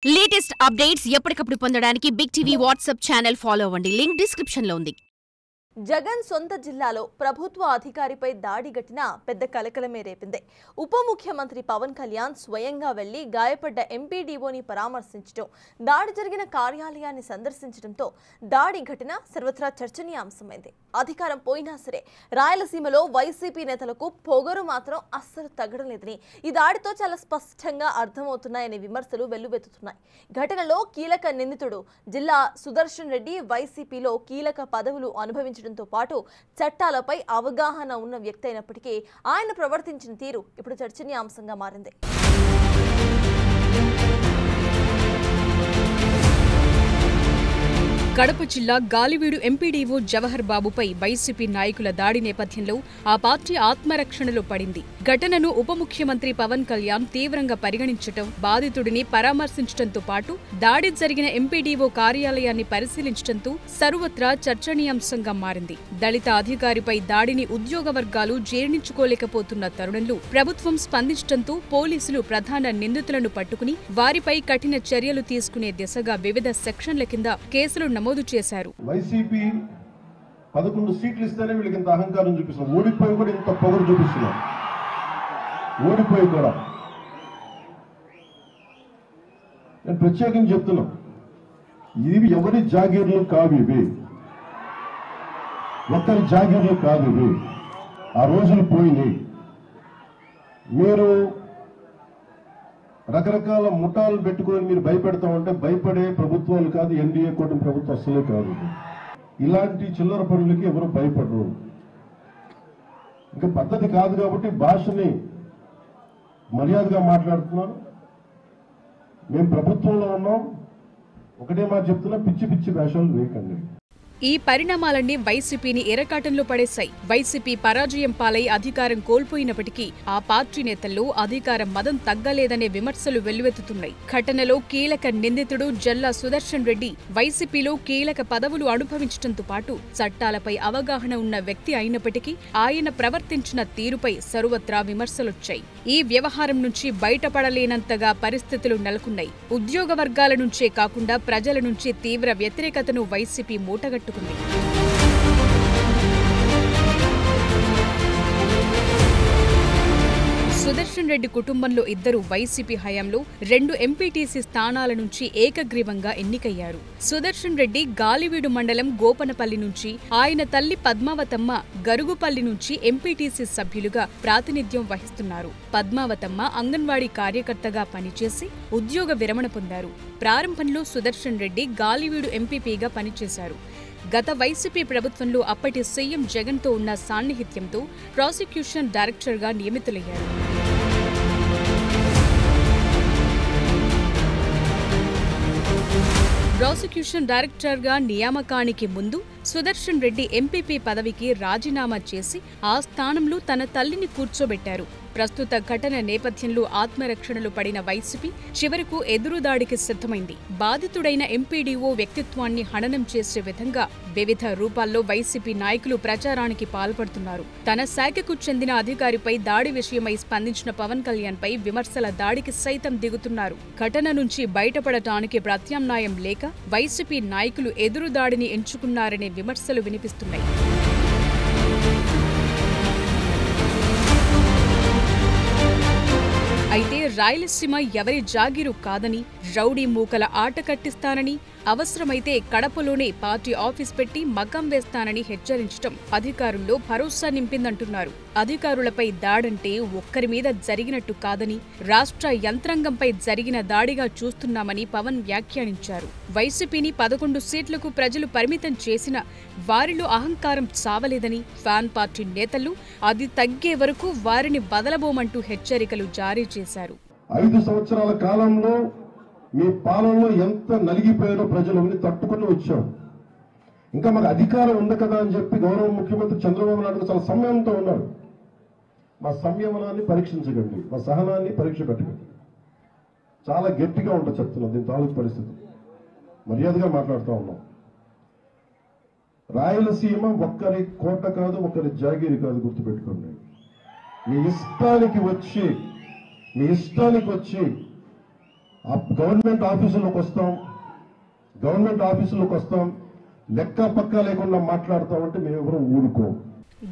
Latest updates ఎప్పటికప్పుడు పొందడానికి big TV WhatsApp channel follow అవ్వండి. లింక్ డిస్క్రిప్షన్ లో ఉంది. జగన్ సొంత జిల్లాలో ప్రభుత్వ అధికారిపై దాడి ఘటన పెద్ద కలకలమే రేపింది. ఉప ముఖ్యమంత్రి పవన్ కళ్యాణ్ స్వయంగా వెళ్లి గాయపడ్డ ఎంపీడీఓని పరామర్శించడం, దాడి జరిగిన కార్యాలయాన్ని సందర్శించడంతో దాడి ఘటన సర్వత్రా చర్చనీయాంశమైంది. అధికారం పోయినా సరే రాయలసీమలో వైసీపీ నేతలకు పొగరు మాత్రం అస్సలు తగ్గడం లేదని, ఈ దాడితో చాలా స్పష్టంగా అర్థమవుతున్నాయనే విమర్శలు వెల్లువెత్తుతున్నాయి. ఘటనలో కీలక నిందితుడు జిల్లా సుదర్శన్ రెడ్డి వైసీపీలో కీలక పదవులు అనుభవించడంతో పాటు చట్టాలపై అవగాహన ఉన్న వ్యక్తి అయినప్పటికీ ఆయన ప్రవర్తించిన తీరు ఇప్పుడు చర్చనీయాంశంగా మారింది. కడప జిల్లా గాలివీడు ఎంపీడీఓ జవహర్ బాబుపై వైసీపీ నాయకుల దాడి నేపథ్యంలో ఆ పార్టీ ఆత్మరక్షణలో పడింది. ఘటనను ఉప ముఖ్యమంత్రి పవన్ కళ్యాణ్ తీవ్రంగా పరిగణించడం, బాధితుడిని పరామర్శించడంతో పాటు దాడి జరిగిన ఎంపీడీఓ కార్యాలయాన్ని పరిశీలించడంతో సర్వత్రా చర్చనీయాంశంగా మారింది. దళిత అధికారిపై దాడిని ఉద్యోగ వర్గాలు జీర్ణించుకోలేకపోతున్న తరుణంలో ప్రభుత్వం స్పందించడంతో పోలీసులు ప్రధాన నిందితులను పట్టుకుని వారిపై కఠిన చర్యలు తీసుకునే దిశగా వివిధ సెక్షన్ల కింద కేసులు నమోదు చేశారు. వైసీపీ 11 సీట్లు ఇస్తేనే వీళ్ళకి ఇంత అహంకారం చూపిస్తున్నారు. ఓడిపోయి కూడా ఇంత పొగరు చూపిస్తున్నారు. ఓడిపోయి కూడా నేను ప్రత్యేకించి చెప్తున్నా, ఇవి ఎవరి జాగీర్లు కావు, ఇవి ఒక్కరి జాగీర్లు కాదు, ఇవి ఆ రోజులు పోయినాయి. మీరు రకరకాల ముఠాలు పెట్టుకొని మీరు భయపెడతామంటే భయపడే ప్రభుత్వాలు కాదు, ఎన్డీఏ కూటమి ప్రభుత్వం అసలే కాదు. ఇలాంటి చిల్లర పనులకి ఎవరు భయపడరు. ఇంకా పద్ధతి కాదు కాబట్టి భాషని మర్యాదగా మాట్లాడుతున్నారు. మేము ప్రభుత్వంలో ఉన్నాం, ఒకటే మాట చెప్తున్నా, పిచ్చి పిచ్చి వేషాలు వేయకండి. ఈ పరిణామాలన్నీ వైసీపీని ఎరకాటంలో పడేశాయి. వైసీపీ పరాజయం పాలై అధికారం కోల్పోయినప్పటికీ ఆ పార్టీ నేతల్లో అధికార మదం తగ్గలేదనే విమర్శలు వెల్లువెత్తుతున్నాయి. ఘటనలో కీలక నిందితుడు జల్లా సుదర్శన్ రెడ్డి వైసీపీలో కీలక పదవులు అనుభవించడంతో పాటు చట్టాలపై అవగాహన ఉన్న వ్యక్తి అయినప్పటికీ ఆయన ప్రవర్తించిన తీరుపై సర్వత్రా విమర్శలొచ్చాయి. ఈ వ్యవహారం నుంచి బయటపడలేనంతగా పరిస్థితులు నెలకొన్నాయి. ఉద్యోగ వర్గాల నుంచే కాకుండా ప్రజల నుంచి తీవ్ర వ్యతిరేకతను వైసీపీ మూటగట్టు సుదర్శన్ రెడ్డి కుటుంబంలో ఇద్దరు వైసీపీ హయాంలో 2 ఎంపీటీసీ స్థానాల నుంచి ఏకగ్రీవంగా ఎన్నికయ్యారు. సుదర్శన్ రెడ్డి గాలివీడు మండలం గోపనపల్లి నుంచి, ఆయన తల్లి పద్మావతమ్మ గరుగుపల్లి నుంచి ఎంపీటీసీ సభ్యులుగా ప్రాతినిధ్యం వహిస్తున్నారు. పద్మావతమ్మ అంగన్వాడీ కార్యకర్తగా పనిచేసి ఉద్యోగ విరమణ పొందారు. ప్రారంభంలో సుదర్శన్ రెడ్డి గాలివీడు ఎంపీపీగా పనిచేశారు. గత వైసీపీ ప్రభుత్వంలో అప్పటి సీఎం జగన్తో ఉన్న సాన్నిహిత్యంతో ప్రాసిక్యూషన్ డైరెక్టర్గా నియమితులయ్యారు. ప్రాసిక్యూషన్ డైరెక్టర్గా నియామకానికి ముందు సుదర్శన్ రెడ్డి ఎంపీపీ పదవికి రాజీనామా చేసి ఆ స్థానంలో తన తల్లిని కూర్చోబెట్టారు. ప్రస్తుత ఘటన నేపథ్యంలో ఆత్మరక్షణలో పడిన వైసీపీ చివరకు ఎదురుదాడికి సిద్ధమైంది. బాధితుడైన ఎంపీడీఓ వ్యక్తిత్వాన్ని హననం చేసే విధంగా వివిధ రూపాల్లో వైసీపీ నాయకులు ప్రచారానికి పాల్పడుతున్నారు. తన శాఖకు చెందిన అధికారిపై దాడి విషయమై స్పందించిన పవన్ కళ్యాణ్ పై విమర్శల దాడికి సైతం దిగుతున్నారు. ఘటన నుంచి బయటపడటానికి ప్రత్యామ్నాయం లేక వైసీపీ నాయకులు ఎదురుదాడిని ఎంచుకున్నారనే విమర్శలు వినిపిస్తున్నాయి. అయితే రాయలసీమ ఎవరి జాగీరు కాదని, రౌడీ మూకల ఆట కట్టిస్తానని, అవసరమైతే కడపలోనే పార్టీ ఆఫీస్ పెట్టి మగ్గం వేస్తానని హెచ్చరించడం అధికారుల్లో భరోసా నింపిందంటున్నారు. అధికారులపై దాడంటే ఒక్కరి మీద జరిగినట్టు కాదని, రాష్ట్ర యంత్రాంగంపై జరిగిన దాడిగా చూస్తున్నామని పవన్ వ్యాఖ్యానించారు. వైసీపీని 11 సీట్లకు ప్రజలు పరిమితం చేసిన వారిలో అహంకారం చావలేదని, ఫ్యాన్ పార్టీ నేతలు అది తగ్గే వరకు వారిని బదలబోమంటూ హెచ్చరికలు జారీ చేశారు. 5 సంవత్సరాల కాలంలో మీ పాలనలో ఎంత నలిగిపోయారో ప్రజలు తట్టుకుని వచ్చాం. ఇంకా మాకు అధికారం ఉంది కదా అని చెప్పి గౌరవ ముఖ్యమంత్రి చంద్రబాబు నాయుడు చాలా సంయమనంతో ఉన్నారు. మా సంయమనాన్ని పరీక్షించకండి, మా సహనాన్ని పరీక్ష పెట్టకండి. చాలా గట్టిగా ఉంటా చెప్తున్నాం. దీని తాలూకు పరిస్థితి మర్యాదగా మాట్లాడుతూ ఉన్నాం. రాయలసీమ ఒక్కరి కోట కాదు, ఒకరి జాగీరి కాదు, గుర్తుపెట్టుకోండి. మీ ఇష్టానికి వచ్చి గవర్నమెంట్ ఆఫీసులోకి వస్తాం లెక్క పక్క లేకుండా మాట్లాడతామంటే మేము ఎవరు ఊరుకోం.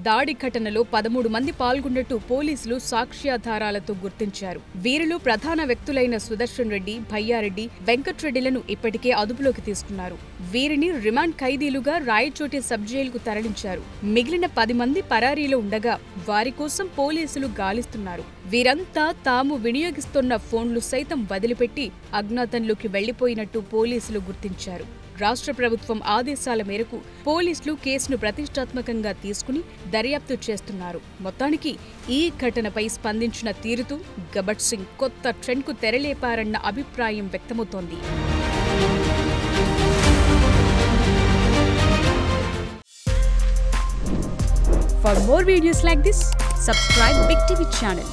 దాడి ఘటనలో 13 మంది పాల్గొన్నట్టు పోలీసులు సాక్ష్యాధారాలతో గుర్తించారు. వీరిలో ప్రధాన వ్యక్తులైన సుదర్శన్ రెడ్డి, భయ్యారెడ్డి, వెంకట్రెడ్డిలను ఇప్పటికే అదుపులోకి తీసుకున్నారు. వీరిని రిమాండ్ ఖైదీలుగా రాయచోటి సబ్ జైలుకు తరలించారు. మిగిలిన 10 మంది పరారీలో ఉండగా వారి కోసం పోలీసులు గాలిస్తున్నారు. వీరంతా తాము వినియోగిస్తున్న ఫోన్లు సైతం వదిలిపెట్టి అజ్ఞాతంలోకి వెళ్లిపోయినట్టు పోలీసులు గుర్తించారు. రాష్ట్ర ప్రభుత్వం ఆదేశాల మేరకు పోలీసులు కేసును ప్రతిష్టాత్మకంగా తీసుకుని దర్యాప్తు చేస్తున్నారు. మొత్తానికి ఈ ఘటనపై స్పందించిన తీరుతో గబ్బర్ సింగ్ కొత్త ట్రెండ్కు తెరలేపారన్న అభిప్రాయం వ్యక్తమవుతోంది. For more videos like this, subscribe Big TV channel.